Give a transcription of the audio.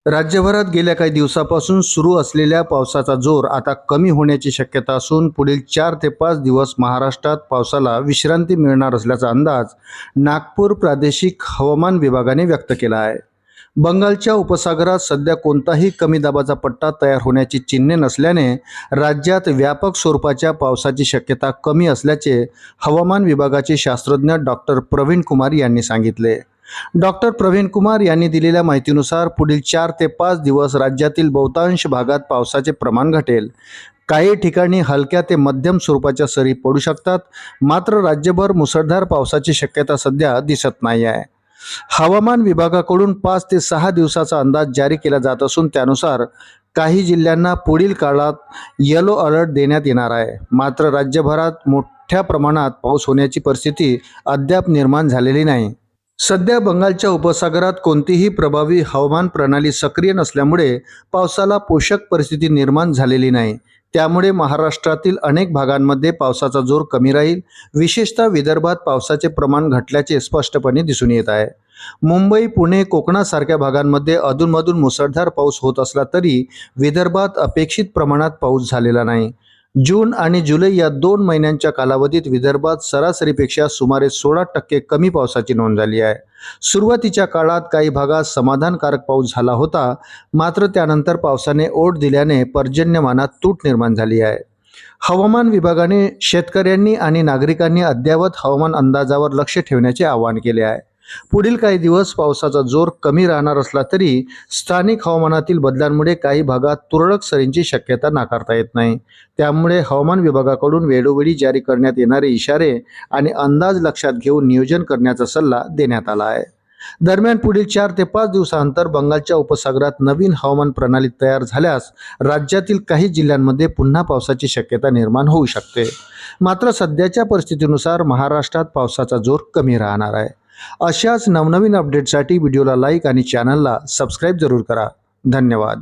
राज्यभरात गेल्या काही दिवसापासून सुरू असलेल्या पावसाचा जोर आता कमी होण्याची शक्यता असून पुढील 4 ते 5 दिवस महाराष्ट्रात पावसाला विश्रांती मिळणार असल्याचा अंदाज नागपूर प्रादेशिक हवामान विभागाने व्यक्त केला आहे। बंगालच्या उपसागरात सध्या कोणताही कमी दाबाचा पट्टा तयार होण्याची चिन्हे नसल्याने राज्यात व्यापक स्वरूपाच्या पावसाची शक्यता कमी असल्याचे हवामान विभागाचे शास्त्रज्ञ डॉक्टर प्रवीण कुमार यांनी सांगितले। डॉक्टर प्रवीण कुमार यांनी दिलेल्या माहितीनुसार पुढील 4 ते 5 दिवस राज्यातील बहुतांश भागात पावसाचे प्रमाण घटेल। काही ठिकाणी हलक्या ते मध्यम स्वरूपाच्या सरी पडू शकतात, मात्र राज्यभर मुसळधार पावसाची शक्यता सध्या दिसत नाही आहे। हवामान विभागाकडून 5 ते 6 दिवसाचा अंदाज जारी केला जात असून त्यानुसार काही जिल्ह्यांना पुढील काळात येलो अलर्ट देण्यात येणार आहे। मात्र राज्यभरात मोठ्या प्रमाणात पाऊस होण्याची परिस्थिती अद्याप निर्माण झालेली नाही। सध्या बंगालच्या उपसागरात कोणतीही प्रभावी हवामान प्रणाली सक्रिय नसल्यामुळे पावसाला पोषक परिस्थिती निर्माण झालेली नाही। त्यामुळे महाराष्ट्रातील अनेक भागांमध्ये पावसाचा जोर कमी राहील। विशेषतः विदर्भात पावसाचे प्रमाण घटल्याचे स्पष्टपणे दिसून येत आहे। मुंबई, पुणे, कोकणासारख्या भागांमध्ये अधूनमधून मुसळधार पाऊस होत असला तरी विदर्भात अपेक्षित प्रमाणात पाऊस झालेला नाही। जून आणि जुलै या 2 महिन्यांच्या कालावधीत विदर्भात सरासरीपेक्षा सुमारे 16% कमी पावसाची नोंद झाली आहे। सुरुवातीच्या काळात काही भागात समाधानकारक पाऊस झाला होता, मात्र त्यानंतर पावसाने ओढ दिल्याने पर्जन्यमानात तूट निर्माण झाली आहे। हवामान विभागाने शेतकऱ्यांनी आणि नागरिकांनी अद्ययावत हवामान अंदाजावर लक्ष ठेवण्याचे आवाहन केले आहे। पुढील काही दिवस पावसाचा जोर कमी राहणार असला तरी स्थानिक हवामानातील बदलांमुळे काही भागात तुरळक सरींची शक्यता नाकारता येत नाही। त्यामुळे हवामान विभागाकडून वेळोवेळी जारी करण्यात येणारे इशारे आणि अंदाज लक्षात घेऊन नियोजन करण्याचा सल्ला देण्यात आला आहे। दरम्यान पुढील 4 ते 5 दिवसांनंतर बंगालच्या उपसागरात नवीन हवामान प्रणाली तयार झाल्यास राज्यातील काही जिल्ह्यांमध्ये पुन्हा पावसाची शक्यता निर्माण होऊ शकते। मात्र सध्याच्या परिस्थितीनुसार महाराष्ट्रात पावसाचा जोर कमी राहणार आहे। अशाच नवनवीन अपडेटसाठी व्हिडिओला लाईक आणि चॅनलला सबस्क्राईब जरूर करा। धन्यवाद।